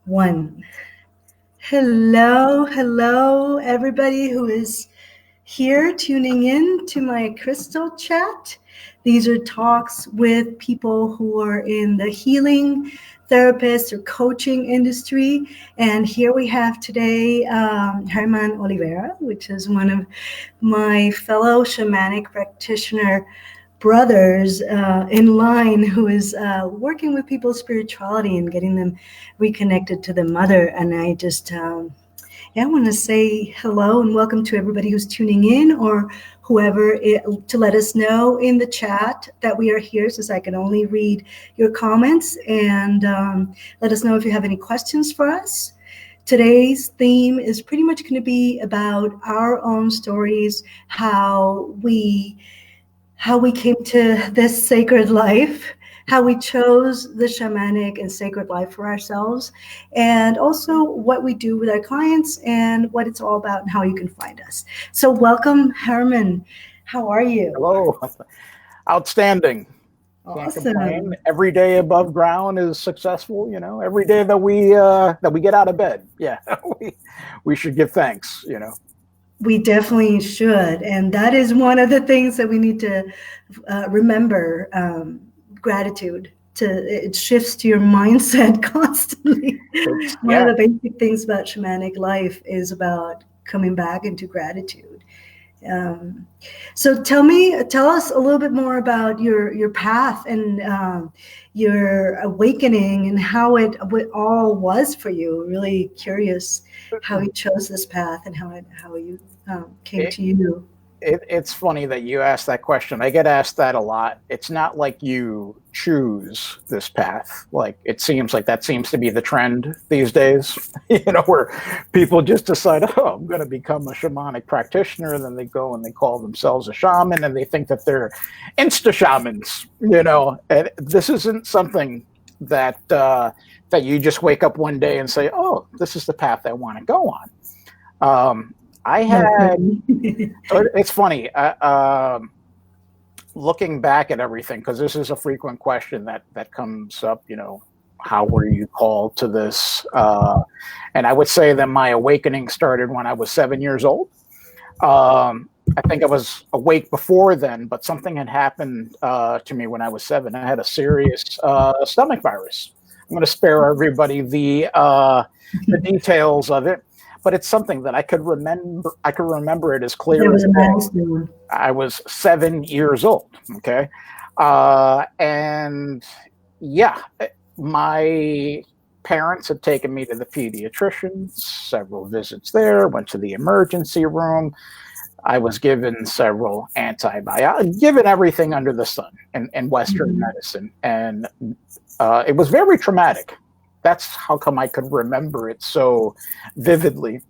One. Hello, everybody who is here tuning in to my crystal chat. These are talks with people who are in the healing therapist or coaching industry. And here we have today Herman Olivera, which is one of my fellow shamanic practitioner brothers in line who is working with people's spirituality and getting them reconnected to the mother. And I want to say hello and welcome to everybody who's tuning in or to let us know in the chat that we are here, since I can only read your comments, and let us know if you have any questions for us. Today's theme is pretty much going to be about our own stories, how we came to this sacred life, how we chose the shamanic and sacred life for ourselves, and also what we do with our clients and what it's all about and how you can find us. So welcome, Herman. How are you? Hello. Outstanding. Can't complain. Every day above ground is successful. Every day that we get out of bed, we should give thanks. We definitely should. And that is one of the things that we need to remember, gratitude. It shifts to your mindset constantly. One of the basic things about shamanic life is about coming back into gratitude. So tell us a little bit more about your path and your awakening and how it all was for you. Really curious how you chose this path and how you came to you. It's funny that you asked that question. I get asked that a lot. It's not like you choose this path. Like it seems like that seems to be the trend these days, where people just decide, oh, I'm going to become a shamanic practitioner. And then they go and they call themselves a shaman and they think that they're insta shamans, and this isn't something that you just wake up one day and say, oh, this is the path I want to go on. I had, it's funny, looking back at everything, because this is a frequent question that comes up, how were you called to this? And I would say that my awakening started when I was 7 years old. I think I was awake before then, but something had happened to me when I was 7. I had a serious stomach virus. I'm going to spare everybody the details of it. But it's something that I could remember. I could remember it as clear as day. I was 7 years old. Okay. And yeah, my parents had taken me to the pediatrician, several visits there, went to the emergency room. I was given several antibiotics, given everything under the sun in Western medicine. And it was very traumatic. That's how come I could remember it so vividly.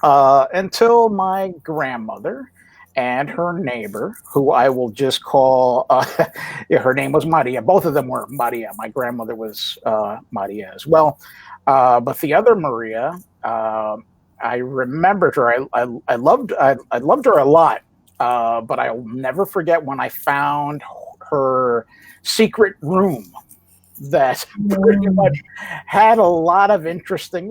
Until my grandmother and her neighbor, who I will just call, her name was Maria. Both of them were Maria. My grandmother was Maria as well. But the other Maria, I remembered her. I loved her a lot. But I'll never forget when I found her secret room that pretty much had a lot of interesting,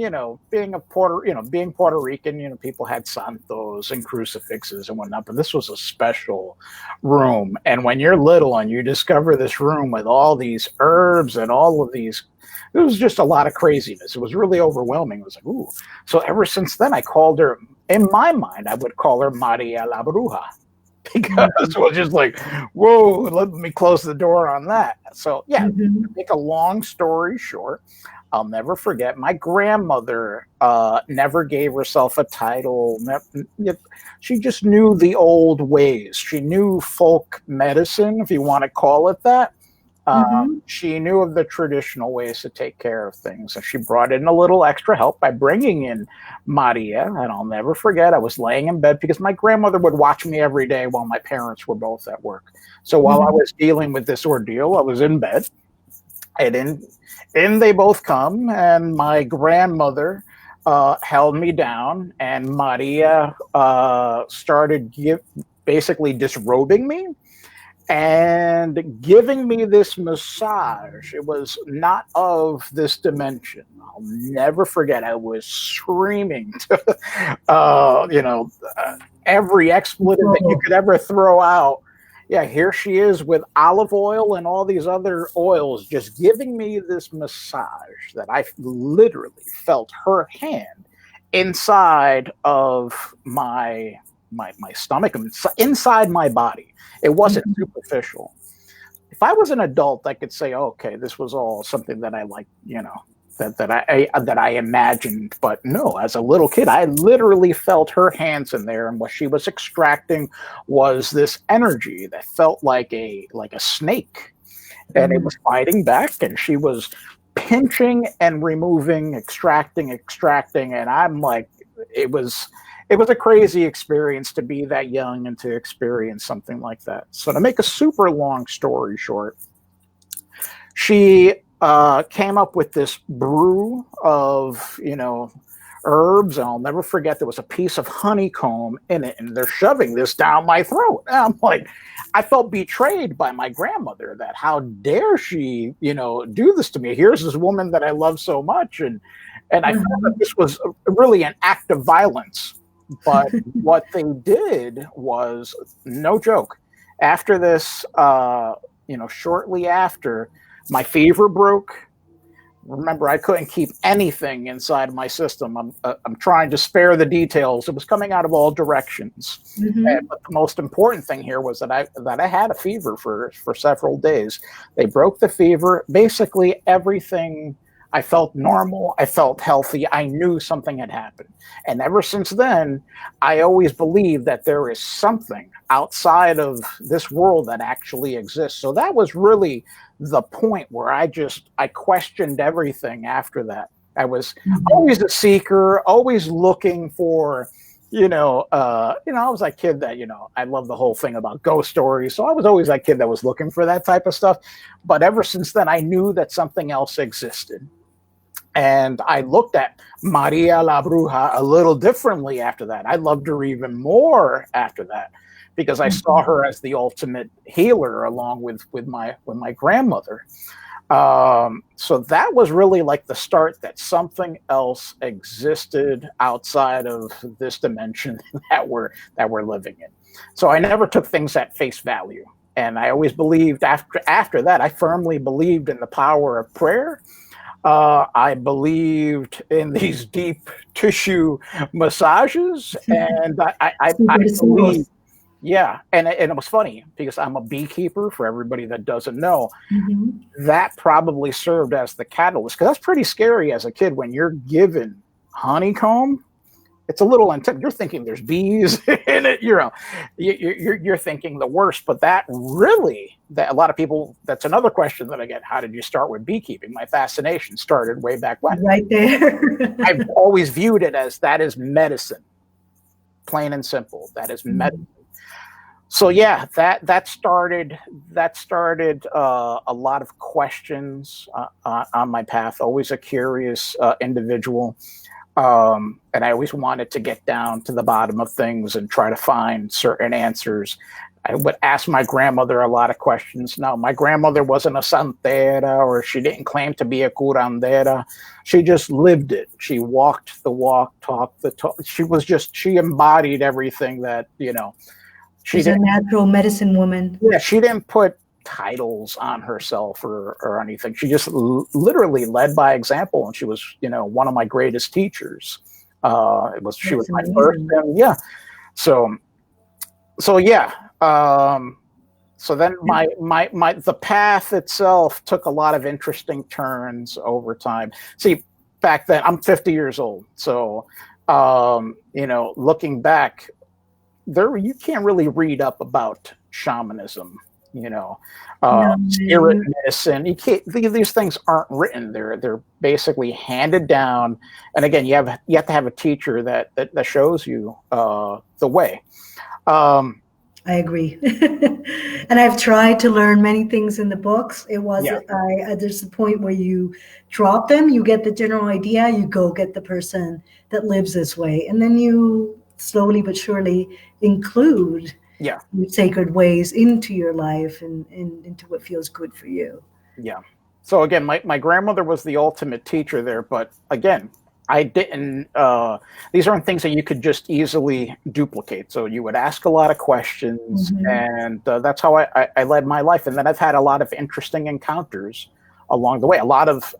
being Puerto Rican, people had santos and crucifixes and whatnot, but this was a special room. And when you're little and you discover this room with all these herbs and all of these, it was just a lot of craziness. It was really overwhelming. It was like, ooh. So ever since then, I called her, in my mind, I would call her Maria la Bruja. Because it was just like, whoa, let me close the door on that. So, yeah, to make a long story short, I'll never forget my grandmother never gave herself a title. She just knew the old ways. She knew folk medicine, if you want to call it that. She knew of the traditional ways to take care of things. And she brought in a little extra help by bringing in Maria. And I'll never forget, I was laying in bed because my grandmother would watch me every day while my parents were both at work. So while I was dealing with this ordeal, I was in bed. And in they both come. And my grandmother held me down. And Maria started basically disrobing me. and giving me this massage. It was not of this dimension. I'll never forget. I was screaming to, every expletive that you could ever throw out. Yeah, here she is with olive oil and all these other oils, just giving me this massage that I literally felt her hand inside of my stomach, inside my body. It wasn't superficial. If I was an adult, I could say, oh, okay, this was all something that I like, that I imagined. But no, as a little kid, I literally felt her hands in there, and what she was extracting was this energy that felt like a snake, and it was fighting back, and she was pinching and removing, extracting, and I'm like, it was a crazy experience to be that young and to experience something like that. So to make a super long story short, she came up with this brew of, herbs. And I'll never forget, there was a piece of honeycomb in it, and they're shoving this down my throat. And I'm like, I felt betrayed by my grandmother, that how dare she, do this to me? Here's this woman that I love so much. And I felt that this was really an act of violence. But what they did was, no joke, after this, shortly after, my fever broke. Remember, I couldn't keep anything inside my system. I'm trying to spare the details. It was coming out of all directions. But the most important thing here was that I had a fever for several days. They broke the fever. Basically, everything. I felt normal. I felt healthy. I knew something had happened. And ever since then, I always believed that there is something outside of this world that actually exists. So that was really the point where I questioned everything after that. I was always a seeker, always looking for, I was that kid that, I love the whole thing about ghost stories. So I was always that kid that was looking for that type of stuff. But ever since then, I knew that something else existed. And I looked at Maria la Bruja a little differently after that. I loved her even more after that, because I saw her as the ultimate healer, along with my grandmother. So that was really like the start, that something else existed outside of this dimension that we're living in. So I never took things at face value. And I always believed after that, I firmly believed in the power of prayer. I believed in these deep tissue massages, and I believed, yeah. And it was funny, because I'm a beekeeper, for everybody that doesn't know. That probably served as the catalyst, because that's pretty scary as a kid when you're given honeycomb. It's a little intense. You're thinking there's bees in it. You're thinking the worst. But that a lot of people. That's another question that I get. How did you start with beekeeping? My fascination started way back when. Right there. I've always viewed it as that is medicine, plain and simple. That is medicine. So yeah, that started a lot of questions on my path. Always a curious individual. And I always wanted to get down to the bottom of things and try to find certain answers. I would ask my grandmother a lot of questions. Now, my grandmother wasn't a santera, or she didn't claim to be a curandera. She just lived it. She walked the walk, talked the talk. She embodied everything that, She's a natural medicine woman. Yeah, she didn't put titles on herself or anything. She just literally led by example, and she was, one of my greatest teachers. She was my first, and yeah. So yeah. So then the path itself took a lot of interesting turns over time. See, back then, I'm 50 years old, so looking back, you can't really read up about shamanism. Spirit medicine. You can't. These things aren't written. They're basically handed down. And again, you have to have a teacher that shows you the way. I agree. And I've tried to learn many things in the books. It wasn't. There's the point where you drop them. You get the general idea. You go get the person that lives this way, and then you slowly but surely include Yeah. sacred ways into your life and into what feels good for you. Yeah. So again, my grandmother was the ultimate teacher there, but again, I didn't. These aren't things that you could just easily duplicate. So you would ask a lot of questions, Mm-hmm. and that's how I led my life. And then I've had a lot of interesting encounters along the way, a lot of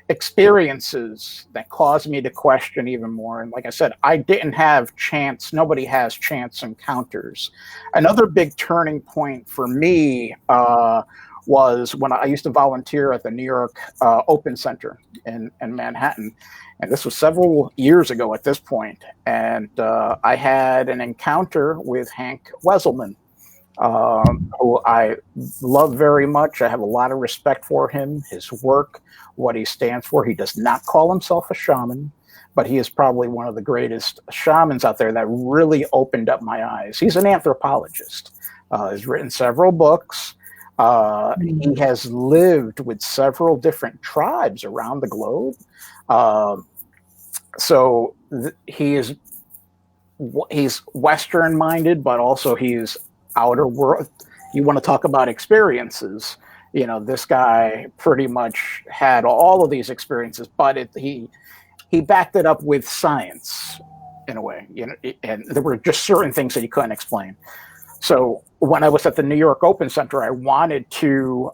experiences that caused me to question even more. And like I said, I didn't have chance. Nobody has chance encounters. Another big turning point for me. Was when I used to volunteer at the New York Open Center in Manhattan. And this was several years ago at this point. And I had an encounter with Hank Wesselman, who I love very much. I have a lot of respect for him, his work, what he stands for. He does not call himself a shaman, but he is probably one of the greatest shamans out there that really opened up my eyes. He's an anthropologist. He's written several books. He has lived with several different tribes around the globe. So he's Western minded, but also he's outer world. You want to talk about experiences. This guy pretty much had all of these experiences, but he backed it up with science in a way, and there were just certain things that you couldn't explain. So when I was at the New York Open Center, I wanted to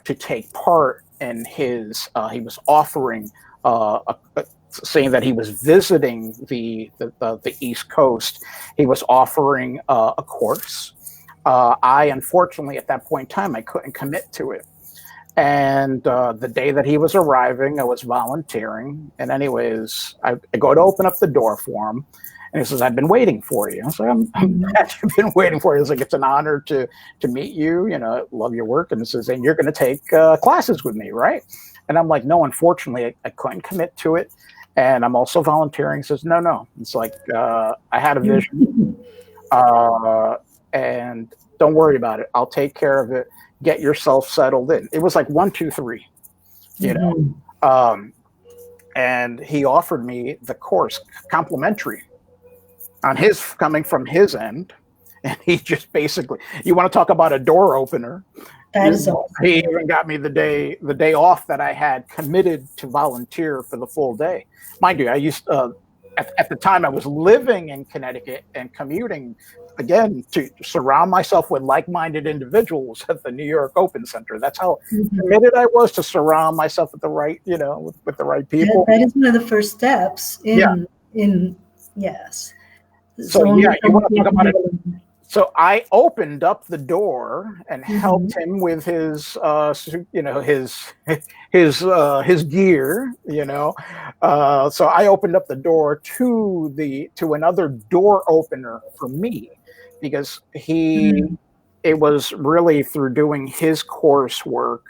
take part in his. He was offering, saying that he was visiting the East Coast. He was offering a course. I unfortunately at that point in time I couldn't commit to it. And the day that he was arriving, I was volunteering. And anyways, I go to open up the door for him. And he says, "I've been waiting for you." I was like, I'm glad you've been waiting for you. He's like, "It's an honor to meet you. Love your work." And he says, "And you're going to take classes with me, right?" And I'm like, "No, unfortunately, I couldn't commit to it. And I'm also volunteering." He says, No. It's like, I had a vision. And don't worry about it. I'll take care of it. Get yourself settled in. It was like 1, 2, 3, and he offered me the course complimentary on his coming from his end. And he just basically, you want to talk about a door opener. That is awesome. He even got me the day off that I had committed to volunteer for the full day. Mind you, I used at the time I was living in Connecticut and commuting again to surround myself with like-minded individuals at the New York Open Center. That's how committed I was to surround myself with the right, with the right people. That is one of the first steps in yes. So you want to talk about it. So I opened up the door and helped him with his, his gear, So I opened up the door to another door opener for me, because it was really through doing his coursework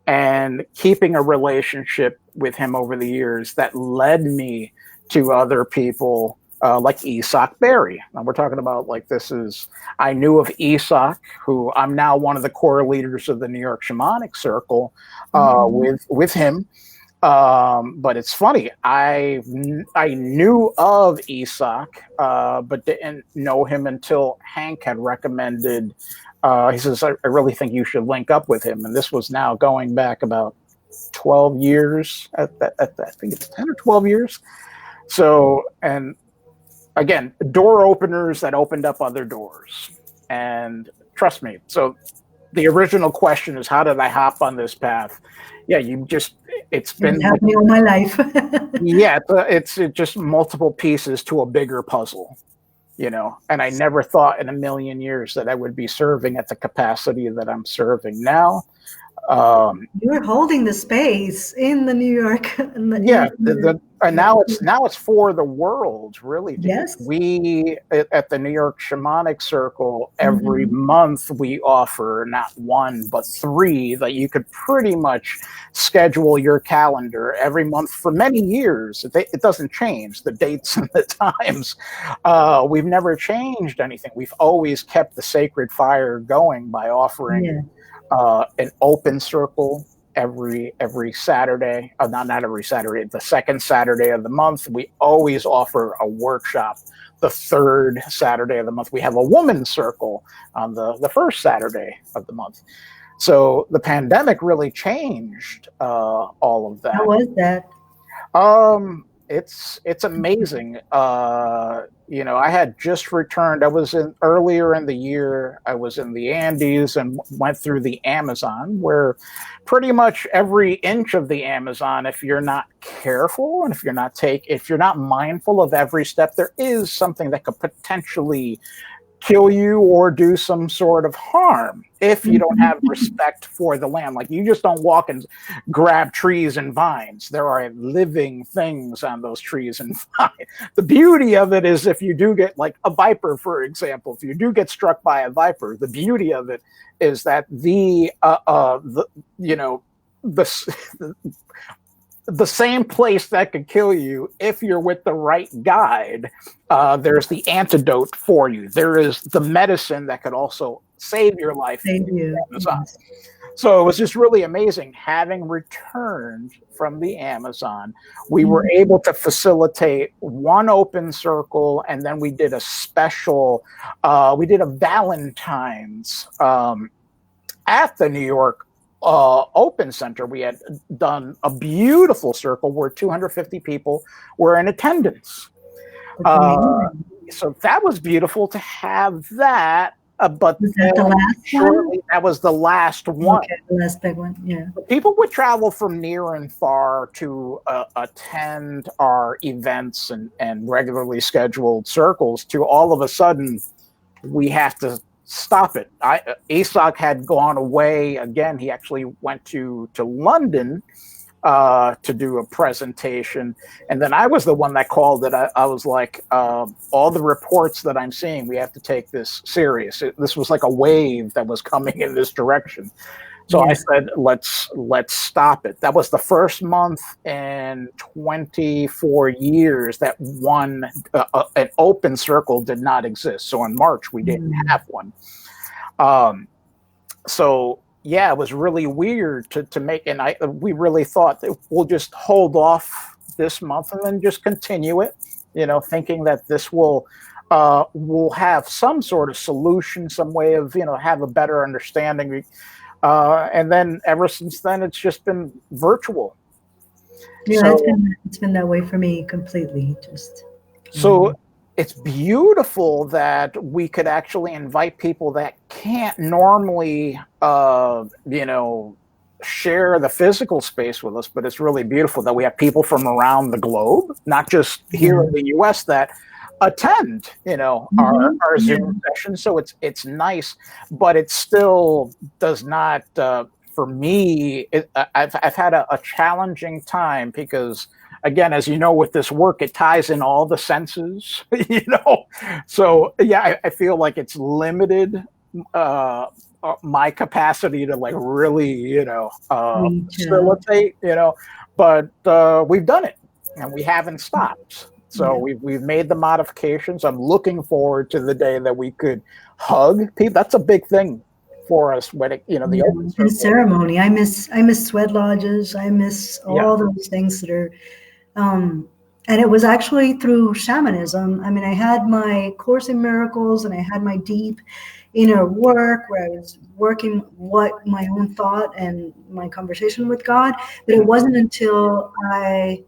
and keeping a relationship with him over the years that led me to other people. Like Isak Berry. Now we're talking about I knew of Isak, who I'm now one of the core leaders of the New York Shamanic Circle with him. But it's funny, I knew of Isak, but didn't know him until Hank had recommended. He says, I really think you should link up with him. And this was now going back about 12 years. I think it's 10 or 12 years. So, and again, door openers that opened up other doors. And trust me, so the original question is, how did I hop on this path? Yeah, it's been happening all my life. Yeah, it's just multiple pieces to a bigger puzzle, and I never thought in a million years that I would be serving at the capacity that I'm serving now. You're holding the space in the New York. And now it's for the world, really. Yes. We at the New York Shamanic Circle every month we offer not 1 but 3 that you could pretty much schedule your calendar every month for many years. It doesn't change the dates and the times. We've never changed anything. We've always kept the sacred fire going by offering an open circle every Saturday. Not every Saturday. The second Saturday of the month, we always offer a workshop. The third Saturday of the month, we have a women's circle on the first Saturday of the month. So the pandemic really changed all of that. How was that? It's amazing. I had just returned. I was earlier in the year. I was in the Andes and went through the Amazon, where pretty much every inch of the Amazon, if you're not careful and if you're not mindful of every step, there is something that could potentially kill you or do some sort of harm if you don't have respect for the land. Like, you just don't walk and grab trees and vines. There are living things on those trees and vines. The beauty of it is, if you do get, like a viper, for example, if you do get struck by a viper, the beauty of it is that the same place that could kill you, if you're with the right guide, there's the antidote for you. There is the medicine that could also save your life. Thank you. Amazon. So it was just really amazing. Having returned from the Amazon, we were able to facilitate one open circle, and then we did a special, we did a Valentine's at the New York Open Center. We had done a beautiful circle where 250 people were in attendance. So that was beautiful to have that. But was that the last one? That was the last one. Okay, the last big one. Yeah. People would travel from near and far to attend our events and regularly scheduled circles, to all of a sudden we have to stop it. Isak had gone away again. He actually went to London to do a presentation, and then I was the one that called it. I was like, all the reports that I'm seeing, we have to take this serious. This was like a wave that was coming in this direction. So I said, let's stop it. That was the first month in 24 years that an open circle did not exist. So in March, we didn't have one. So yeah, it was really weird to make, and we really thought that we'll just hold off this month and then just continue it, thinking that this will have some sort of solution, some way of, have a better understanding. And then ever since then, it's just been virtual. Yeah, it's been that way for me completely. So it's beautiful that we could actually invite people that can't normally, share the physical space with us. But it's really beautiful that we have people from around the globe, not just here in the U.S., that attend, our Zoom session. So it's nice, but it still does not, for me, I've had a challenging time because, again, as you know, with this work, it ties in all the senses, So yeah, I feel like it's limited my capacity to like really, facilitate, but we've done it and we haven't stopped. So we've made the modifications. I'm looking forward to the day that we could hug people. That's a big thing for us when it, the open circle. Ceremony. I miss sweat lodges. I miss all those things that are, and it was actually through shamanism. I mean, I had my Course in Miracles and I had my deep inner work where I was working what my own thought and my conversation with God. But it wasn't until I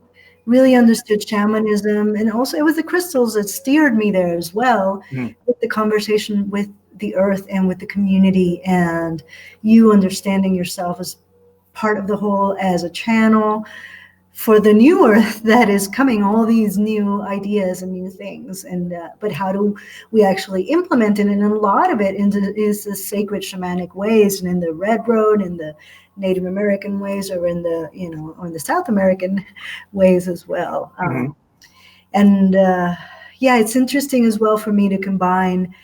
really understood shamanism, and also it was the crystals that steered me there as well, with the conversation with the earth and with the community, and you understanding yourself as part of the whole, as a channel for the new earth that is coming, all these new ideas and new things, and but how do we actually implement it? And a lot of it is the sacred shamanic ways, and in the Red Road, in the Native American ways, or in the on the South American ways as well. And it's interesting as well for me to combine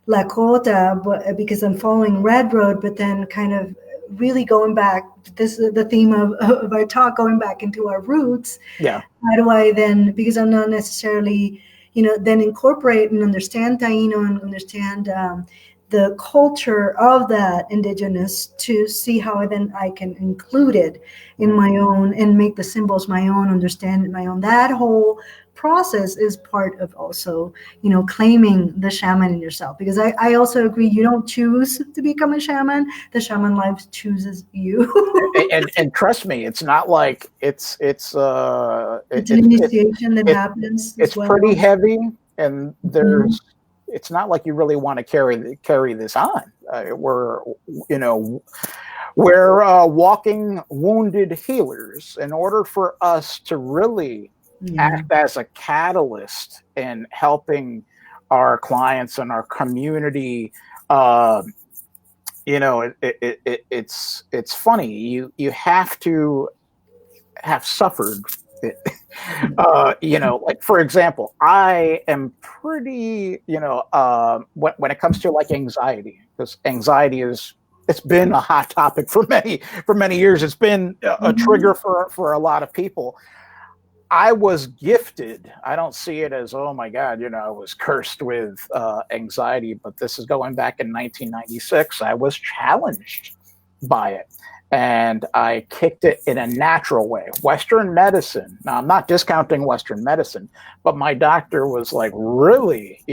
Lakota, because I'm following Red Road, but then kind of really going back. This is the theme of our talk, going back into our roots. Yeah. How do I then, because I'm not necessarily, then incorporate and understand Taino and understand the culture of that indigenous to see how then I can include it in my own and make the symbols my own, understand it my own. That whole process is part of also, claiming the shaman in yourself. Because I also agree, you don't choose to become a shaman. The shaman life chooses you. and trust me, it's not like it's an initiation that happens as it's well. pretty heavy, and it's not like you really want to carry this on. We're walking wounded healers. In order for us to really act as a catalyst in helping our clients and our community, it's funny. You have to have suffered it. Like, for example, I am pretty, when it comes to like anxiety, because anxiety it's been a hot topic for many years. It's been a trigger for a lot of people. I was gifted. I don't see it as, oh my God, I was cursed with anxiety, but this is going back in 1996. I was challenged by it, and I kicked it in a natural way. Western medicine. Now, I'm not discounting Western medicine, but my doctor was like, really,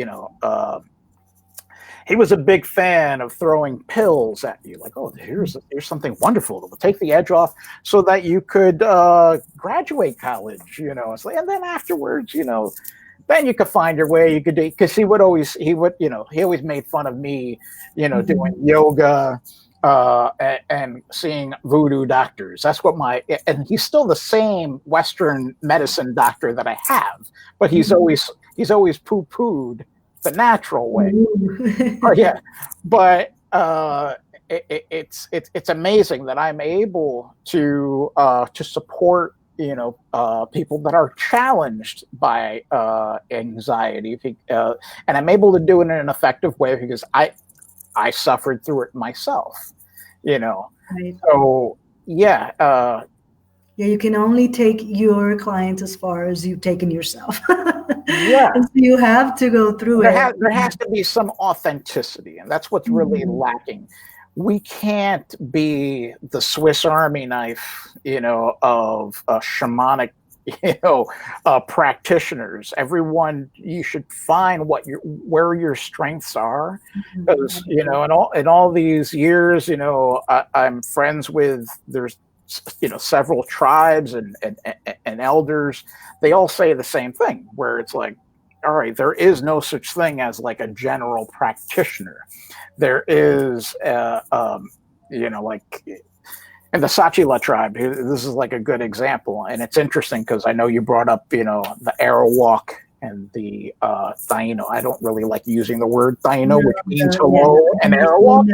he was a big fan of throwing pills at you, like, oh, here's something wonderful that will take the edge off so that you could graduate college, It's like, and then afterwards, then you could find your way. You could do, because he always made fun of me, doing yoga and seeing voodoo doctors. That's what and he's still the same Western medicine doctor that I have, but he's always poo-pooed the natural way. Yeah, but it's amazing that I'm able to support people that are challenged by anxiety, and I'm able to do it in an effective way because I suffered through it myself, Right. So yeah. You can only take your clients as far as you've taken yourself. Yeah. And so you have to go through it. There has to be some authenticity, and that's what's really lacking. We can't be the Swiss Army knife, of shamanic, practitioners. Everyone, you should find where your strengths are, because in all these years, I'm friends with there's several tribes and elders. They all say the same thing, where it's like, all right, there is no such thing as like a general practitioner. There is, like in the Sachila tribe, this is like a good example. And it's interesting because I know you brought up, the Arawak and the Taino. I don't really like using the word Taino, which means hello, and Arawak.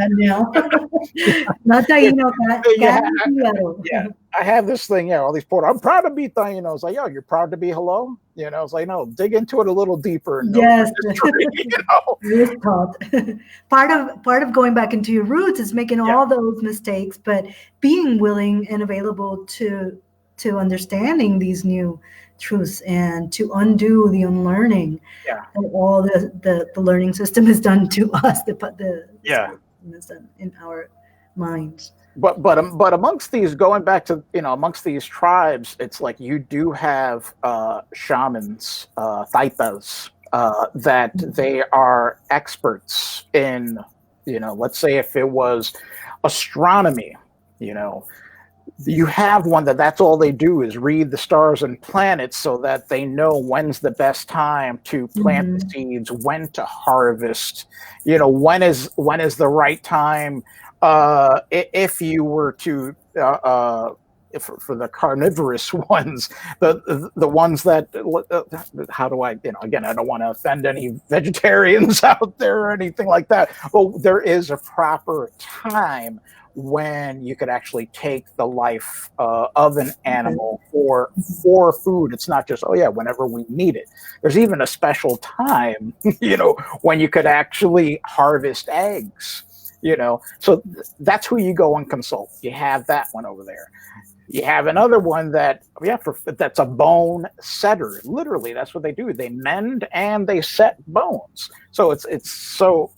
Not Taino. Yeah, I have this thing, all these portals. I'm proud to be Taino. It's like, yo, you're proud to be hello? It's like, no, dig into it a little deeper. And yes. Part of going back into your roots is making all those mistakes, but being willing and available to understanding these new truths and to undo the unlearning that all the learning system has done to us. The system has done in our minds. But amongst these, going back to amongst these tribes, it's like you do have shamans, taitas, that they are experts in, let's say if it was astronomy, you have one that's all they do is read the stars and planets so that they know when's the best time to plant the seeds, when to harvest, when is the right time. If you were to for the carnivorous ones, the ones that how do I, again, I don't want to offend any vegetarians out there or anything like that. Well, there is a proper time when you could actually take the life of an animal for food. It's not just, whenever we need it. There's even a special time, when you could actually harvest eggs, so that's who you go and consult. You have that one over there. You have another one that's a bone setter. Literally, that's what they do. They mend and they set bones. So it's so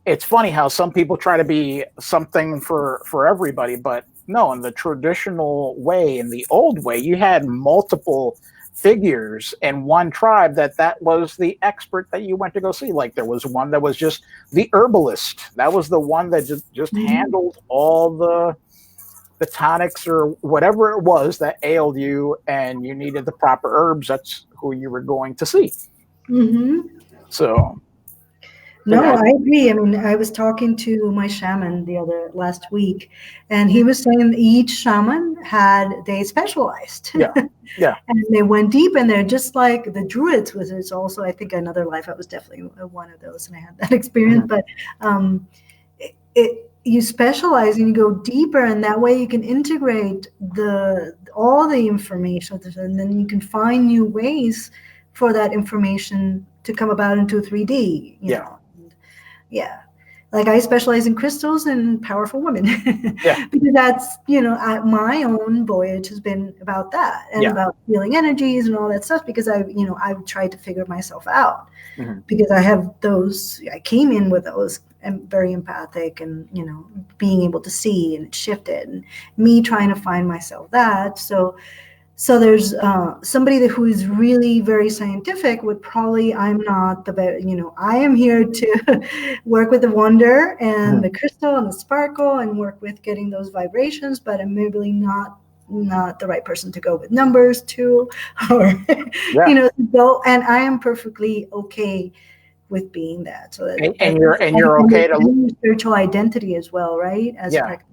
it's funny how some people try to be something for everybody, but no, in the traditional way, in the old way, you had multiple figures in one tribe that was the expert that you went to go see. Like there was one that was just the herbalist. That was the one that just handled all the tonics or whatever it was that ailed you, and you needed the proper herbs. That's who you were going to see. So No, I agree. I mean, I was talking to my shaman last week, and he was saying each shaman they specialized. Yeah. And they went deep in there, just like the druids, which is also, I think, another life. I was definitely one of those, and I had that experience. But you specialize and you go deeper, and that way you can integrate all the information, and then you can find new ways for that information to come about into 3D. You know? Yeah. Like I specialize in crystals and powerful women because that's, my own voyage has been about that and about feeling energies and all that stuff, because I've tried to figure myself out because I came in with those and very empathic and, being able to see, and it shifted, and me trying to find myself that. So there's somebody who is really very scientific would probably, I'm not the better, I am here to work with the wonder and the crystal and the sparkle and work with getting those vibrations, but I'm maybe not the right person to go with numbers too, or, and I am perfectly okay with being that. So that, and you're okay to spiritual identity as well, right? As a practitioner.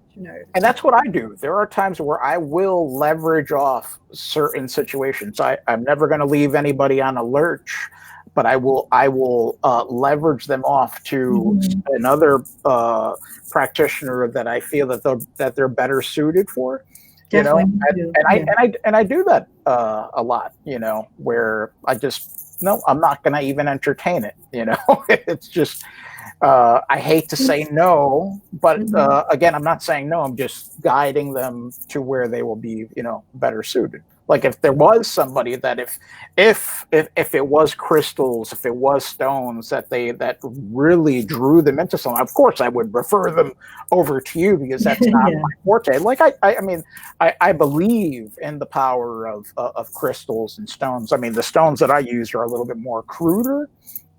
And that's what I do. There are times where I will leverage off certain situations. I'm never going to leave anybody on a lurch, but I will leverage them off to another practitioner that I feel that they're better suited for. Definitely and I do that a lot. Where I just I'm not going to even entertain it. It's just. I hate to say no, but again, I'm not saying no. I'm just guiding them to where they will be, better suited. Like if there was somebody that if it was crystals, if it was stones that really drew them into something, of course I would refer them over to you because that's not my forte. Like I believe in the power of crystals and stones. I mean, the stones that I use are a little bit more cruder.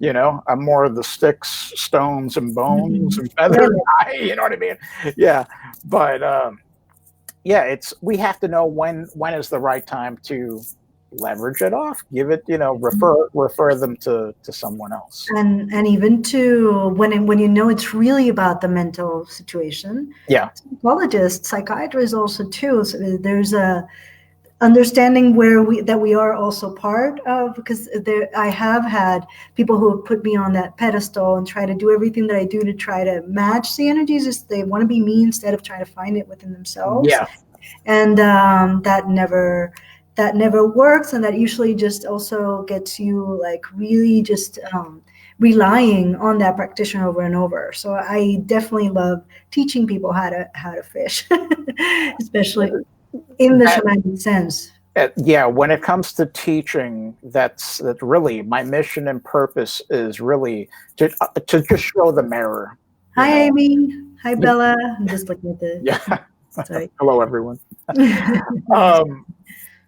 I'm more of the sticks, stones, and bones and feather guy. You know what I mean? Yeah, but we have to know when is the right time to leverage it off, give it, refer them to someone else, and even to when it's really about the mental situation. Psychologists, psychiatrists also too. So there's a understanding that we are also part of, because I have had people who have put me on that pedestal and try to do everything that I do to try to match the energies. Just they want to be me instead of trying to find it within themselves. And that never works, and that usually just also gets you like really just relying on that practitioner over and over. So I definitely love teaching people how to fish, especially in the shamanic sense. When it comes to teaching, that's really my mission and purpose is really to just show the mirror. Hi, Amy. Hi, Bella. I'm just looking at the. Sorry. Hello, everyone.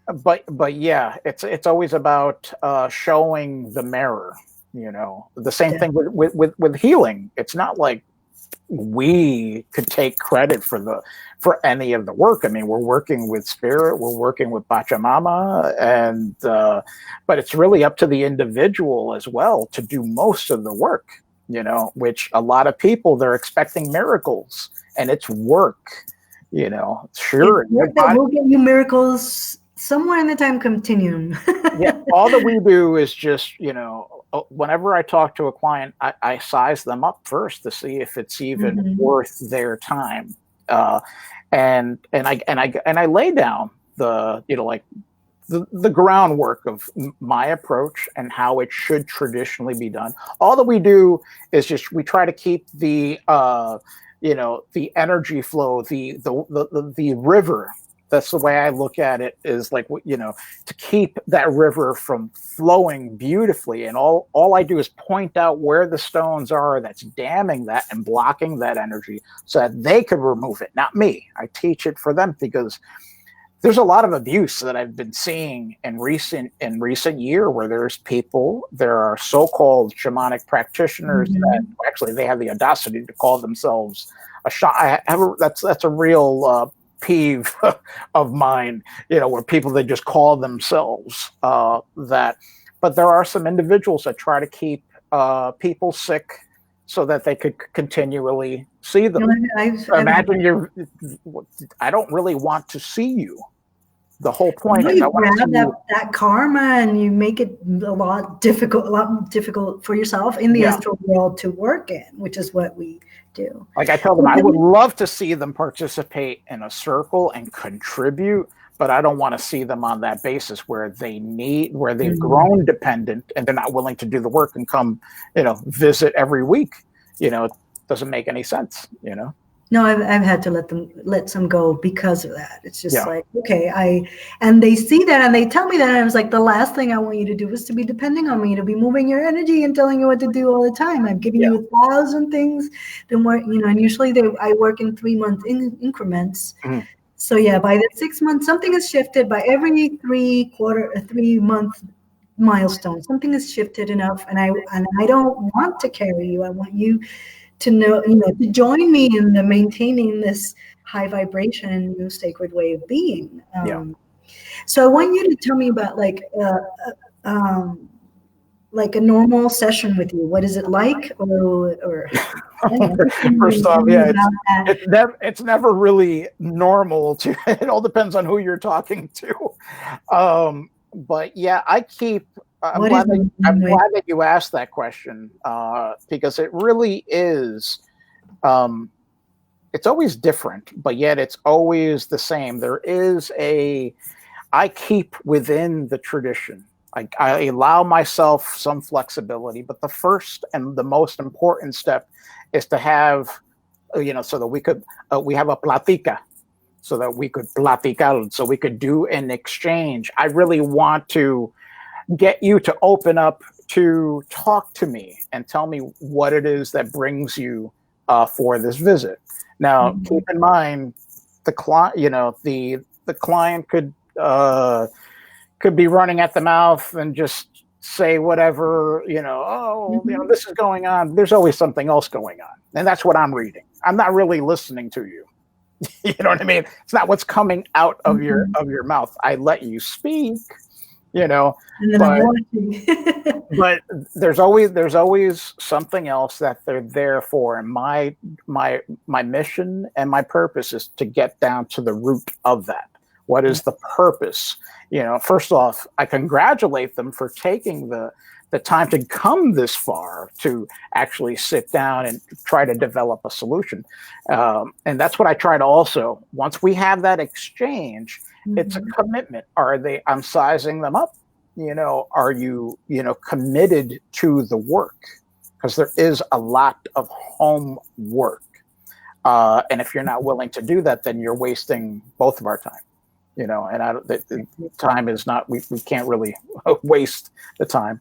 But yeah, it's always about showing the mirror. The same thing with healing. It's not like we could take credit for any of the work. I mean, we're working with spirit, we're working with Pachamama, and but it's really up to the individual as well to do most of the work. Which a lot of people, they're expecting miracles, and it's work. Sure, we'll get you miracles somewhere in the time continuum. All that we do is just whenever I talk to a client, I size them up first to see if it's even worth their time, and I lay down the groundwork of my approach and how it should traditionally be done. All that we do is just we try to keep the the energy flow, the river that's the way I look at it, is like, you know, to keep that river from flowing beautifully. And all I do is point out where the stones are that's damming that and blocking that energy so that they could remove it, not me. I teach it for them, because there's a lot of abuse that I've been seeing in recent year, where there are so-called shamanic practitioners that actually they have the audacity to call themselves a shaman. That's a real peeve of mine, you know, where people, they just call themselves that. But there are some individuals that try to keep people sick so that they could continually see them. Imagine I don't really want to see you. The whole point is, you grab that karma and you make it a lot difficult for yourself in the astral world to work in, which is what we do. Like I tell them, I would love to see them participate in a circle and contribute, but I don't want to see them on that basis where they've grown dependent and they're not willing to do the work and come, you know, visit every week. You know, it doesn't make any sense, you know. No, I've had to let some go because of that. It's just like, okay, and they see that and they tell me that, and I was like, the last thing I want you to do is to be depending on me, to be moving your energy and telling you what to do all the time. I'm giving you 1,000 things. Then work, you know, and usually I work in 3-month increments. So by the 6 months, something has shifted. By every 3-month milestone, something has shifted enough, and I don't want to carry you. I want you to know, you know, to join me in the maintaining this high vibration and new sacred way of being. So I want you to tell me about like a normal session with you. What is it like? Or first off, it's never really normal. It all depends on who you're talking to. But yeah, I keep. I'm glad that you asked that question, because it really is. It's always different, but yet it's always the same. I keep within the tradition. I allow myself some flexibility, but the first and the most important step is to have, you know, so that we have a platica, so that we could platicar, so we could do an exchange. I really want to get you to open up to talk to me and tell me what it is that brings you for this visit. Now, keep in mind, the client, you know, the client could be running at the mouth and just say whatever, you know, you know, this is going on. There's always something else going on, and that's what I'm reading. I'm not really listening to you. You know what I mean? It's not what's coming out of your mouth. I let you speak. You know, but there's always something else that they're there for, and my mission and my purpose is to get down to the root of that. What is the purpose? You know, first off, I congratulate them for taking the time to come this far to actually sit down and try to develop a solution, and that's what I try to also. Once we have that exchange. It's a commitment. I'm sizing them up. You know, are you, you know, committed to the work? Because there is a lot of homework. And if you're not willing to do that, then you're wasting both of our time. You know, and the time is not, we can't really waste the time.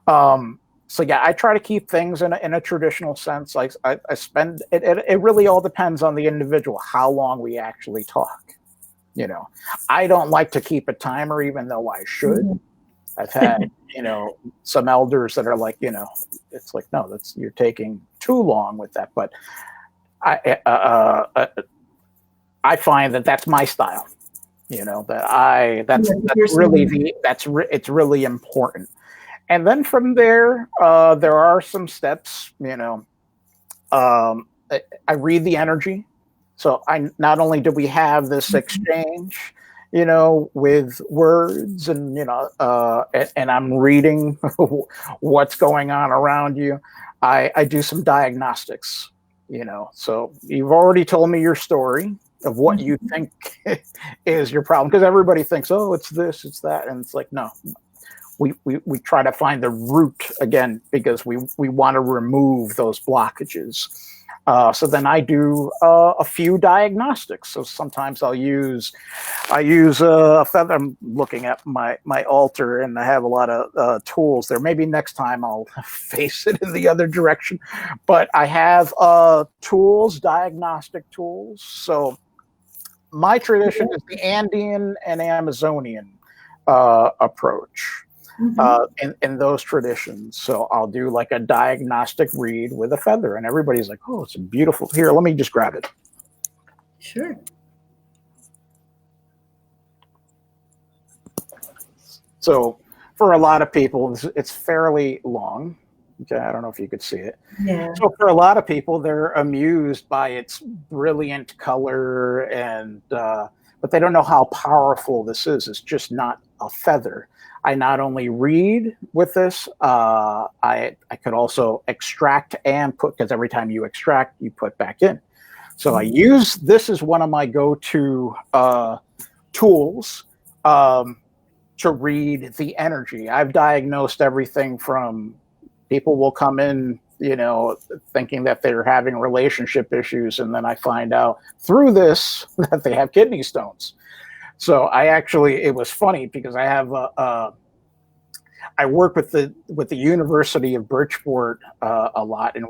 So yeah, I try to keep things in a traditional sense. Like I spend, it really all depends on the individual, how long we actually talk. You know, I don't like to keep a timer, even though I should. I've had, you know, some elders that are like, you know, it's like, no, you're taking too long with that. But I find that that's my style. You know, it's really important. And then from there, there are some steps. You know, I read the energy. So not only do we have this exchange, you know, with words and, you know, and I'm reading what's going on around you, I do some diagnostics, you know. So you've already told me your story of what you think is your problem, because everybody thinks, oh, it's this, it's that. And it's like, no, we try to find the root again, because we want to remove those blockages. So then I do a few diagnostics. So sometimes I use a feather. I'm looking at my altar, and I have a lot of tools there. Maybe next time I'll face it in the other direction. But I have tools, diagnostic tools. So my tradition is the Andean and Amazonian approach. In those traditions. So I'll do like a diagnostic read with a feather, and everybody's like, oh, it's a beautiful. Here, let me just grab it. Sure. So for a lot of people, it's fairly long. Okay, I don't know if you could see it. Yeah. So for a lot of people, they're amused by its brilliant color, and but they don't know how powerful this is. It's just not a feather. I not only read with this, I could also extract and put, because every time you extract, you put back in. So I use this as one of my go-to tools to read the energy. I've diagnosed everything from people will come in, thinking that they're having relationship issues, and then I find out through this that they have kidney stones. So it was funny because I have I work with the University of Bridgeport a lot, and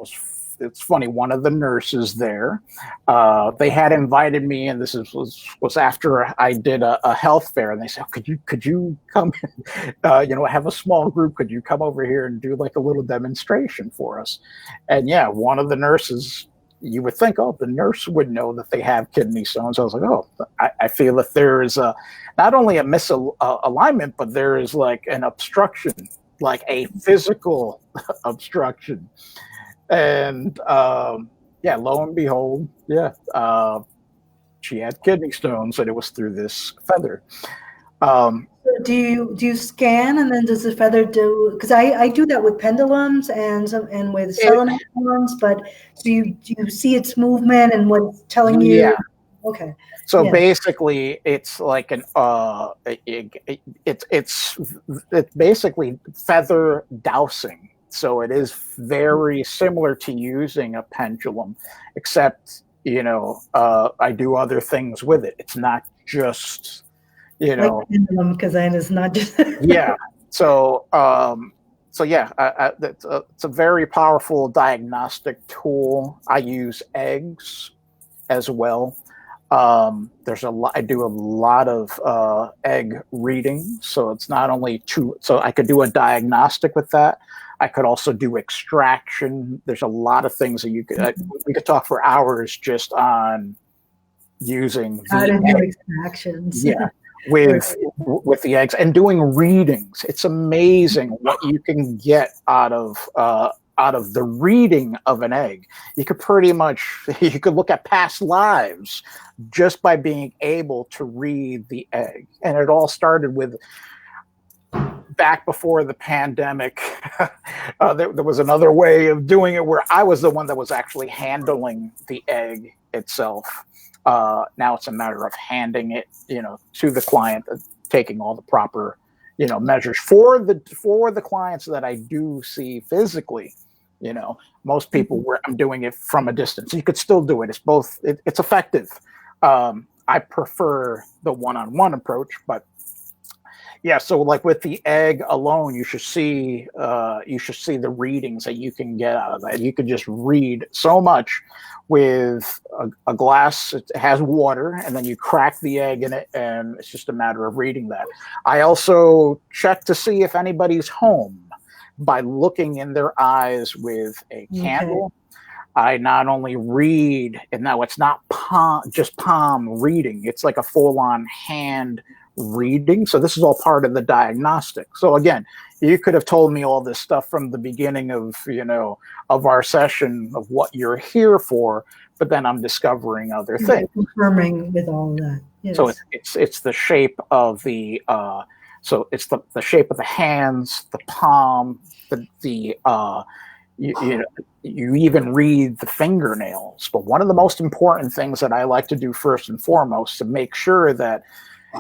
it's funny. One of the nurses there, they had invited me, and this was after I did a health fair, and they said, oh, could you come, have a small group? Could you come over here and do like a little demonstration for us? And yeah, one of the nurses. You would think, oh, the nurse would know that they have kidney stones. I was like, oh, I feel that there is not only a misalignment, but there is like an obstruction, like a physical obstruction. And lo and behold, she had kidney stones, and it was through this feather. Do you scan, and then does the feather do? Because I do that with pendulums and with selenite ones, but do you see its movement and what it's telling you? Yeah. Okay. So basically, it's like it's basically feather dowsing. So it is very similar to using a pendulum, except I do other things with it. It's not just because it's not just yeah. So it's a very powerful diagnostic tool. I use eggs as well. There's I do a lot of egg reading, so it's not only so I could do a diagnostic with that. I could also do extraction. There's a lot of things that we could talk for hours just on using the extractions. Yeah. With the eggs and doing readings. It's amazing what you can get out of the reading of an egg. You could look at past lives just by being able to read the egg. And it all started with back before the pandemic. There was another way of doing it where I was the one that was actually handling the egg itself. Now it's a matter of handing it, to the client, taking all the proper, measures for the clients that I do see physically. Most people where I'm doing it from a distance. You could still do it. It's both. It's effective. I prefer the one-on-one approach, but yeah. So like with the egg alone, you should see the readings that you can get out of that. You could just read so much with a glass. It has water, and then you crack the egg in it, and it's just a matter of reading that. I also check to see if anybody's home by looking in their eyes with a candle. I not only read, and now it's not just palm reading. It's like a full-on hand reading. So this is all part of the diagnostic. So again, you could have told me all this stuff from the beginning of our session of what you're here for, but then I'm discovering other things. Confirming with all of that. Yes. So it's the shape of the it's the shape of the hands, the palm, you even read the fingernails. But one of the most important things that I like to do first and foremost to make sure that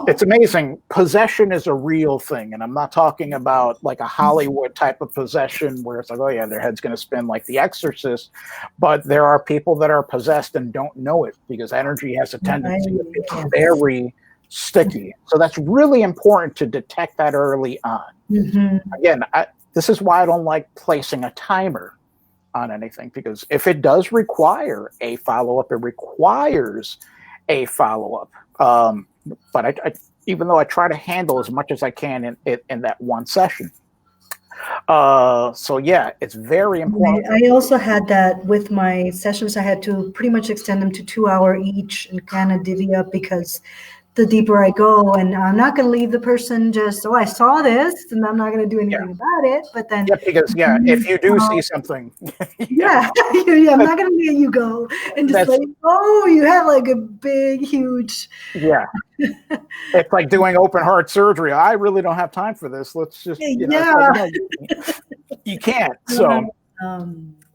It's amazing. Possession is a real thing. And I'm not talking about like a Hollywood type of possession where it's like, oh, yeah, their head's going to spin like The Exorcist. But there are people that are possessed and don't know it because energy has a tendency to be very sticky. So that's really important to detect that early on. Again, this is why I don't like placing a timer on anything, because if it does require a follow-up, it requires a follow-up. But I, even though I try to handle as much as I can in that one session. So yeah, it's very important. I also had that with my sessions. I had to pretty much extend them to 2 hours each and kind of divvy up, because the deeper I go, and I'm not going to leave the person just, oh, I saw this and I'm not going to do anything about it. But then, because if you do see something, I'm not going to let you go and just like, oh, you have like a big, huge. It's like doing open heart surgery. I really don't have time for this. Let's just, you can't. So,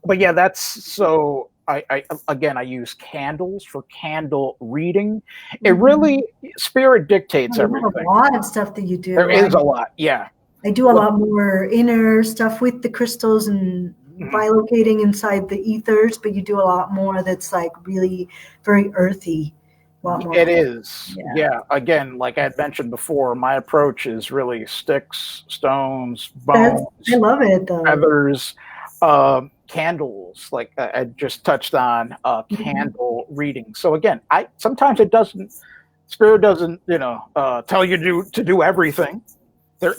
but yeah, that's so. I use candles for candle reading. It really, spirit dictates everything. A lot of stuff that you do. There is a lot. Yeah. I do a lot more inner stuff with the crystals and bilocating inside the ethers, but you do a lot more that's like really very earthy. It is. Yeah. Again, like I had mentioned before, my approach is really sticks, stones, bones. I love it though. Feathers. Candles, like I just touched on, candle reading. So again, sometimes spirit doesn't, tell you to do everything. There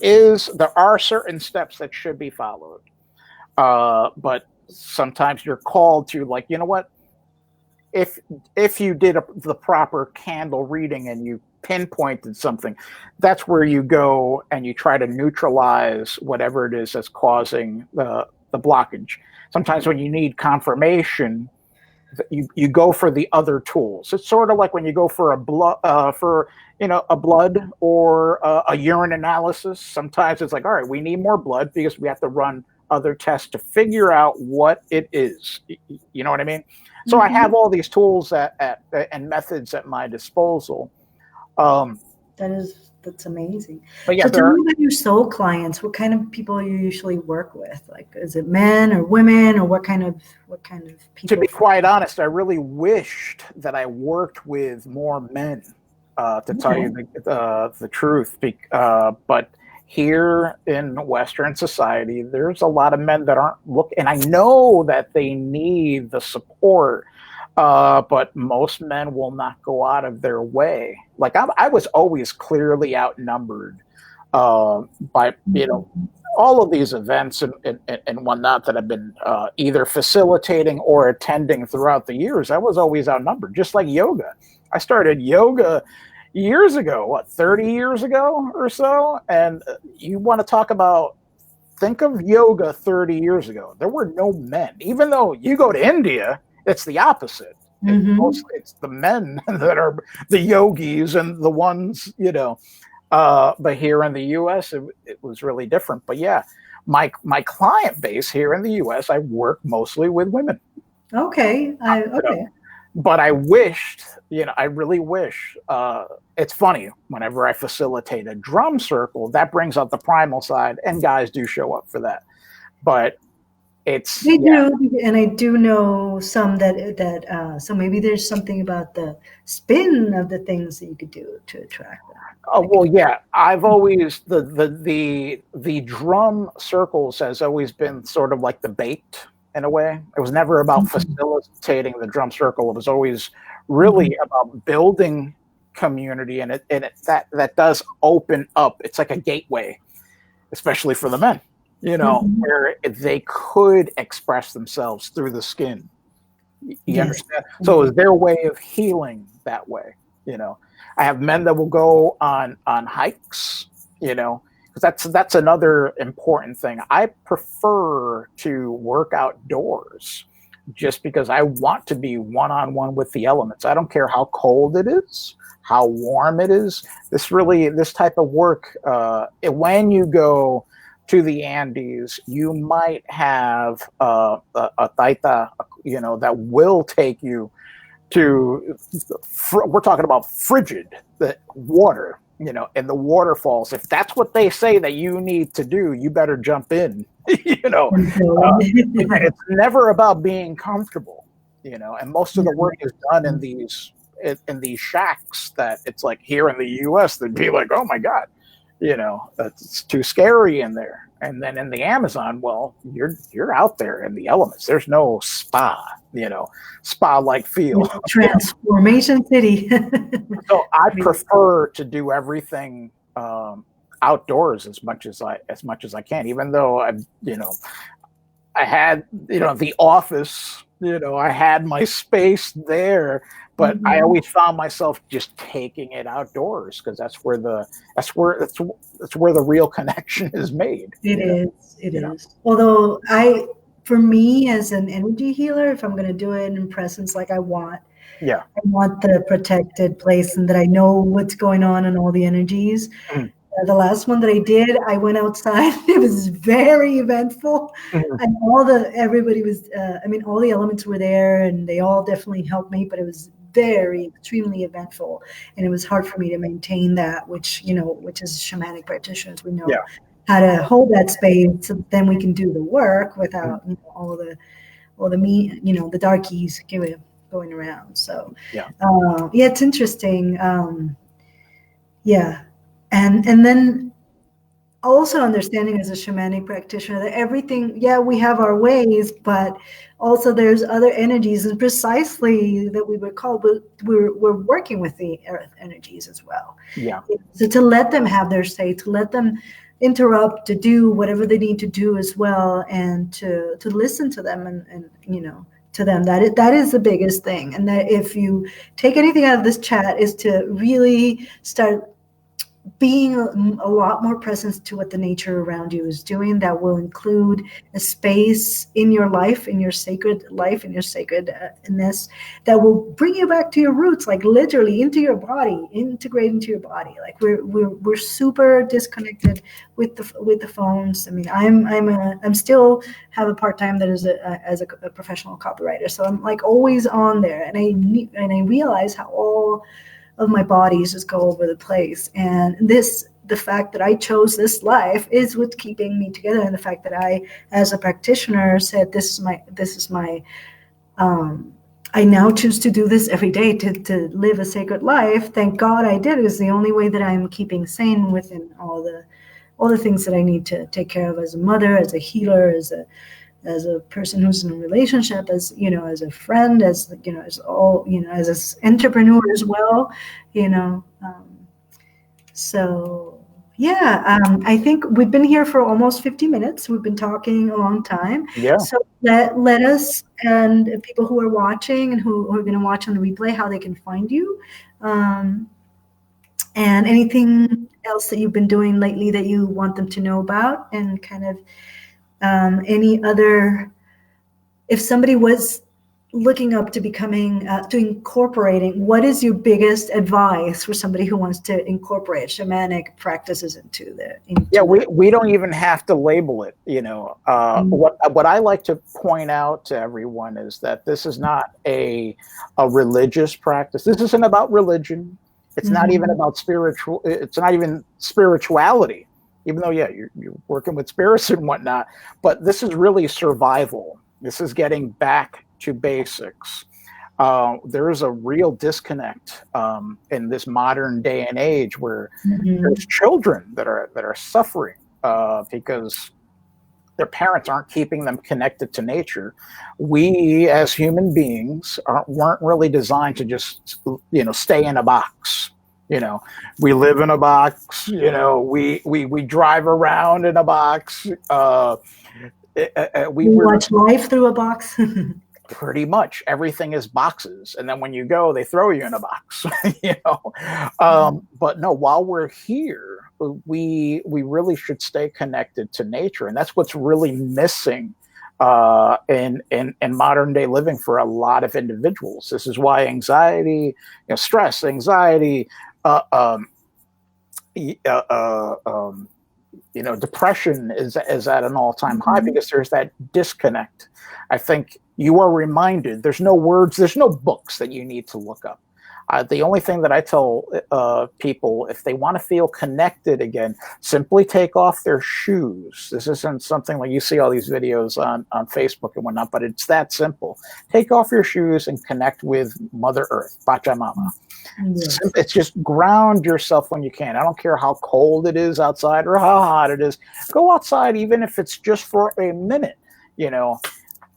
are certain steps that should be followed. But sometimes you're called to, like, you know what? If you did the proper candle reading and you pinpointed something, that's where you go and you try to neutralize whatever it is that's causing the blockage. Sometimes when you need confirmation, you go for the other tools. It's sort of like when you go for a blood or a urine analysis. Sometimes it's like, all right, we need more blood because we have to run other tests to figure out what it is. You know what I mean? So I have all these tools and methods at my disposal. That's amazing. But yeah, so tell me about your soul clients. What kind of people you usually work with? Like, is it men or women, or what kind of people? To be quite honest, I really wished that I worked with more men. To tell you the truth, but here in Western society, there's a lot of men that aren't looking, and I know that they need the support. But most men will not go out of their way. Like I was always clearly outnumbered by all of these events and whatnot that I've been either facilitating or attending throughout the years. I was always outnumbered, just like yoga. I started yoga years ago, 30 years ago or so? And you want to talk about, think of yoga 30 years ago. There were no men. Even though you go to India, it's the opposite. It's the men that are the yogis and the ones, but here in the U.S., it was really different. But yeah, my client base here in the U.S., I work mostly with women. Okay. But I wished, I really wish, it's funny, whenever I facilitate a drum circle, that brings out the primal side, and guys do show up for that. But they do, and I do know some that so maybe there's something about the spin of the things that you could do to attract them. Oh well, yeah. I've always the drum circles has always been sort of like the bait in a way. It was never about facilitating the drum circle. It was always really about building community, and that does open up. It's like a gateway, especially for the men. Where they could express themselves through the skin. You understand? So it's their way of healing that way. I have men that will go on hikes, because that's another important thing. I prefer to work outdoors just because I want to be one-on-one with the elements. I don't care how cold it is, how warm it is. This type of work, when you go to the Andes, you might have a taita, that will take you to, we're talking about frigid water, in the waterfalls. If that's what they say that you need to do, you better jump in. It's never about being comfortable, and most of the work is done in these shacks that it's like here in the US, they'd be like, oh my God, it's too scary in there. And then in the Amazon, well, you're out there in the elements. There's no spa-like feel. Transformation City. So I prefer to do everything outdoors as much as I can, even though I had the office, I had my space there, but I always found myself just taking it outdoors because that's where the real connection is made. It is. Although for me as an energy healer, if I'm going to do it in presence, like I want the protected place and that I know what's going on in all the energies. The last one that I did, I went outside. It was very eventful, and everybody was. All the elements were there, and they all definitely helped me. But it was extremely eventful, and it was hard for me to maintain that. Which as shamanic practitioners, we know how to hold that space, so then we can do the work without all the the darkies going around. So it's interesting. And then also understanding as a shamanic practitioner that everything, we have our ways, but also there's other energies, and precisely that we were called, but we're working with the earth energies as well. So to let them have their say, to let them interrupt, to do whatever they need to do as well, and to listen to them and to them. That is the biggest thing. And that if you take anything out of this chat is to really start being a lot more present to what the nature around you is doing. That will include a space in your life, in your sacred life, in your sacredness, that will bring you back to your roots, like literally into your body, integrate into your body. Like we're super disconnected with the phones. I mean, I'm still have a part-time that is as a professional copywriter, so I'm like always on there, and I realize how all of my bodies just go over the place. And the fact that I chose this life is what's keeping me together. And the fact that I, as a practitioner, said, this is my, I now choose to do this every day to live a sacred life. Thank God I did. It is the only way that I'm keeping sane within all the things that I need to take care of as a mother, as a healer, as a person who's in a relationship, as a friend, as as an entrepreneur as well, So I think we've been here for almost 50 minutes. We've been talking a long time. So let us, and people who are watching and who are going to watch on the replay, how they can find you, and anything else that you've been doing lately that you want them to know about, and kind of any other, if somebody was looking up to becoming, to incorporating, what is your biggest advice for somebody who wants to incorporate shamanic practices into we don't even have to label it. What I like to point out to everyone is that this is not a religious practice. This isn't about religion. It's not even about it's not even spirituality. Even though, you're working with spirits and whatnot, but this is really survival. This is getting back to basics. There is a real disconnect in this modern day and age where there's children that are suffering because their parents aren't keeping them connected to nature. We, as human beings, weren't really designed to just stay in a box. We live in a box, we drive around in a box. We watch life through a box. Pretty much everything is boxes. And then when you go, they throw you in a box, But no, while we're here, we really should stay connected to nature. And that's what's really missing in modern day living for a lot of individuals. This is why anxiety, stress, anxiety, depression is at an all-time high, because there's that disconnect. I think you are reminded there's no words, there's no books that you need to look up. The only thing that I tell people, if they want to feel connected again, simply take off their shoes. This isn't something like you see all these videos on Facebook and whatnot, but it's that simple. Take off your shoes and connect with Mother Earth, Pachamama. Yes. It's just ground yourself when you can. I don't care how cold it is outside or how hot it is. Go outside, even if it's just for a minute.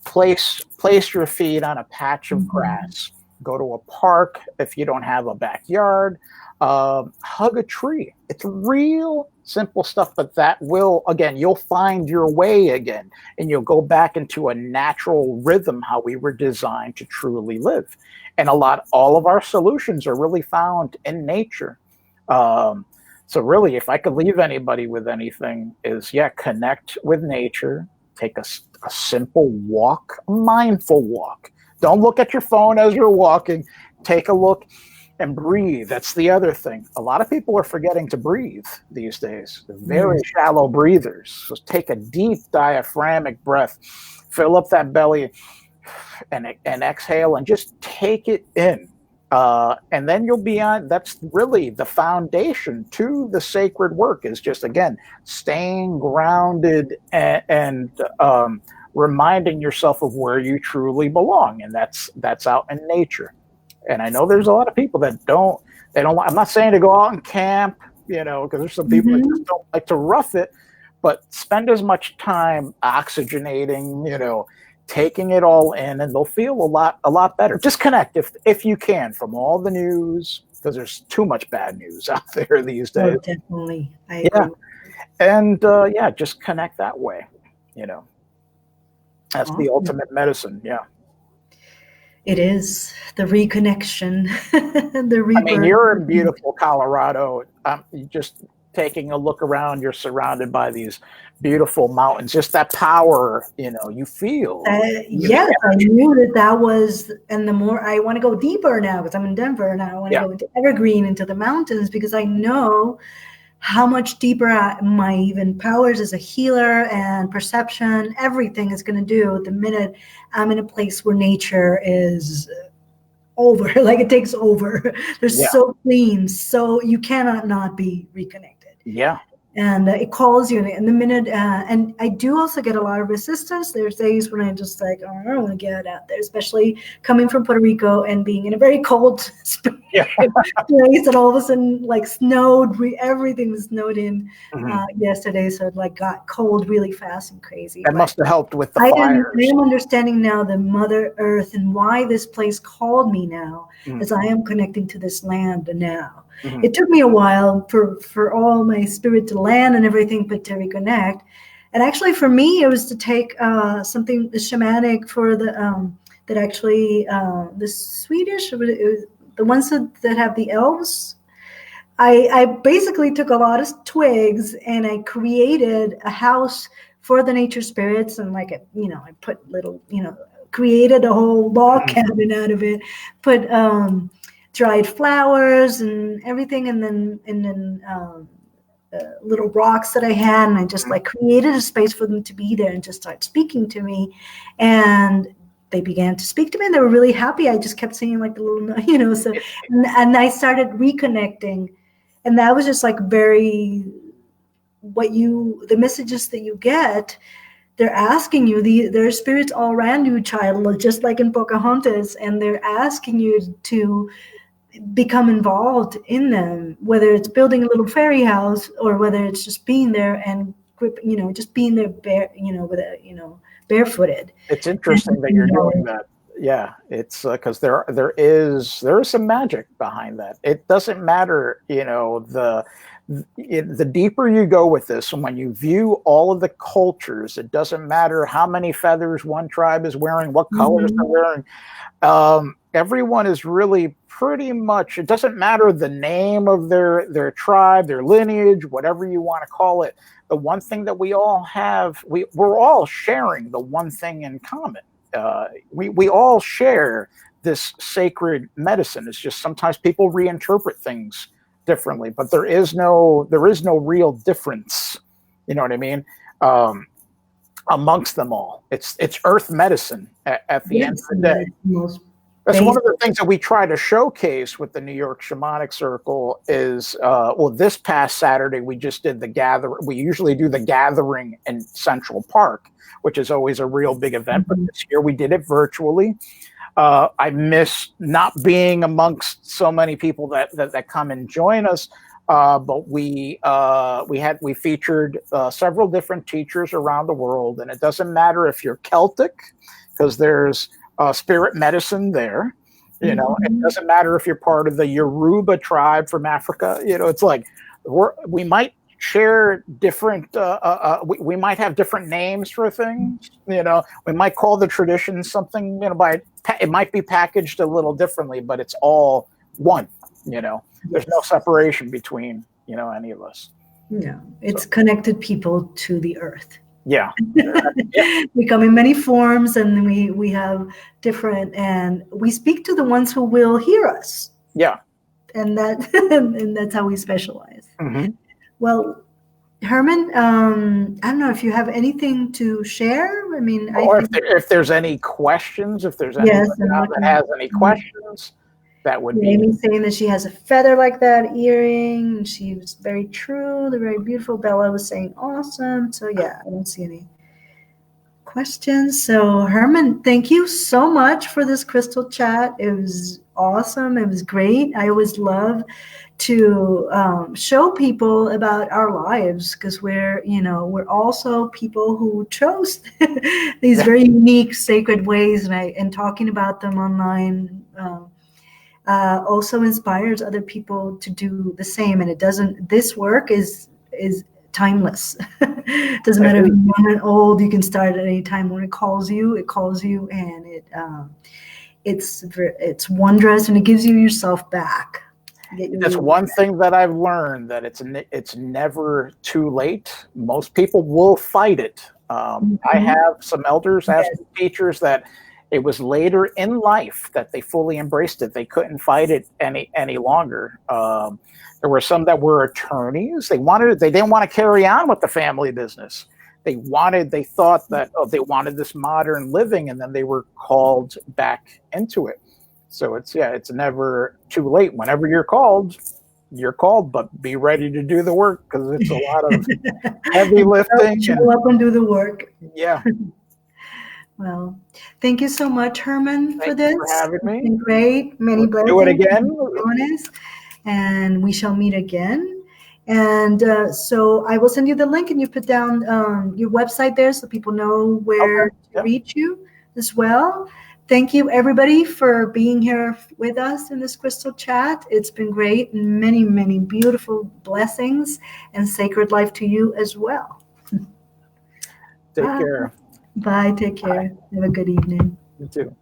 Place your feet on a patch of grass. Go to a park if you don't have a backyard. Hug a tree. It's real simple stuff, but that will, again, you'll find your way again, and you'll go back into a natural rhythm, how we were designed to truly live. And all of our solutions are really found in nature. So really, if I could leave anybody with anything, is connect with nature. Take a simple walk, a mindful walk. Don't look at your phone as you're walking. Take a look and breathe. That's the other thing. A lot of people are forgetting to breathe these days. They're very shallow breathers. So take a deep diaphragmatic breath. Fill up that belly and exhale and just take it in. And then you'll be on. That's really the foundation to the sacred work, is just, again, staying grounded and reminding yourself of where you truly belong. And that's out in nature. And I know there's a lot of people that don't, I'm not saying to go out and camp, because there's some people that just don't like to rough it, but spend as much time oxygenating, taking it all in, and they'll feel a lot better. Disconnect if you can from all the news, because there's too much bad news out there these days. Oh, definitely. I agree. And just connect that way. That's the ultimate medicine. Yeah. It is the reconnection, the rebirth. I mean, you're in beautiful Colorado. Just taking a look around, you're surrounded by these beautiful mountains. Just that power, you feel. Yes, I knew that was, and the more I want to go deeper now, because I'm in Denver, and I want to go into Evergreen, into the mountains, because I know how much deeper my even powers as a healer and perception, everything is going to do the minute I'm in a place where nature is over, like it takes over. They're so clean, so you cannot not be reconnected. Yeah. And it calls you in the minute. And I do also get a lot of resistance. There's days when I just like, I don't want to get out there, especially coming from Puerto Rico and being in a very cold place. And all of a sudden, like snowed, everything was snowed in yesterday. So it like got cold really fast and crazy. That must have helped with the fires. I am understanding now the Mother Earth and why this place called me now, as I am connecting to this land now. It took me a while for all my spirit to land and everything, but to reconnect. And actually, for me, it was to take something shamanic for the that actually the Swedish, it was the ones that have the elves. I basically took a lot of twigs and I created a house for the nature spirits, and I put little, created a whole log cabin out of it, put dried flowers and everything, and then little rocks that I had, and I just like created a space for them to be there and just start speaking to me, and they began to speak to me, and they were really happy. I just kept singing like the little, so, and I started reconnecting, and that was just like the messages that you get. They're asking you, there are spirits all around you, child, just like in Pocahontas, and they're asking you to become involved in them, whether it's building a little fairy house or whether it's just being there and just being there barefooted. It's interesting that you're doing that. Yeah, it's because there is some magic behind that. It doesn't matter, the deeper you go with this, and when you view all of the cultures, it doesn't matter how many feathers one tribe is wearing, what colors they're wearing. Everyone is really pretty much, it doesn't matter the name of their tribe, their lineage, whatever you want to call it. The one thing that we all have, we're all sharing the one thing in common. We all share this sacred medicine. It's just sometimes people reinterpret things differently, but there is no real difference. You know what I mean? Amongst them all, it's earth medicine at the end of the day. That's one of the things that we try to showcase with the New York Shamanic Circle is, well, this past Saturday, we just did the gathering. We usually do the gathering in Central Park, which is always a real big event. But this year we did it virtually. I miss not being amongst so many people that come and join us. But we featured several different teachers around the world, and it doesn't matter if you're Celtic, because there's spirit medicine there. You know, it doesn't matter if you're part of the Yoruba tribe from Africa. You know, it's like we might share different. We might have different names for things. You know, we might call the tradition something. You know, it might be packaged a little differently, but it's all one. You know, there's no separation between any of us. No, it's connected people to the earth. Yeah. We come in many forms, and we have different, and we speak to the ones who will hear us. Yeah. And that's how we specialize. Well, Herman, I don't know if you have anything to share. I mean, or if there's any questions, if there's anyone that has any questions, that would be. Amy's saying that she has a feather like that earring. She was very true. They're very beautiful. Bella was saying awesome. So yeah, I don't see any questions. So Herman, thank you so much for this crystal chat. It was awesome. It was great. I always love to show people about our lives, because we're also people who chose these very unique sacred ways, and talking about them online also inspires other people to do the same. And this work is timeless. It doesn't matter if you're young or old. You can start at any time. When it calls you, and it's wondrous, and it gives you yourself back. That's one thing that I've learned, that it's never too late. Most people will fight it. I have some elders, teachers, that it was later in life that they fully embraced it. They couldn't fight it any longer. There were some that were attorneys. They didn't want to carry on with the family business. They thought that they wanted this modern living, and then they were called back into it. So it's never too late. Whenever you're called, but be ready to do the work, because it's a lot of heavy lifting. Show up and do the work. Yeah. Well, thank you so much, Herman, for this. Thank you for having me. It's been great. Many blessings. Do it again. And we shall meet again. And so I will send you the link, and you put down your website there so people know where to reach you as well. Thank you, everybody, for being here with us in this crystal chat. It's been great, and many, many beautiful blessings and sacred life to you as well. Take care. Bye. Take care. Have a good evening. You too.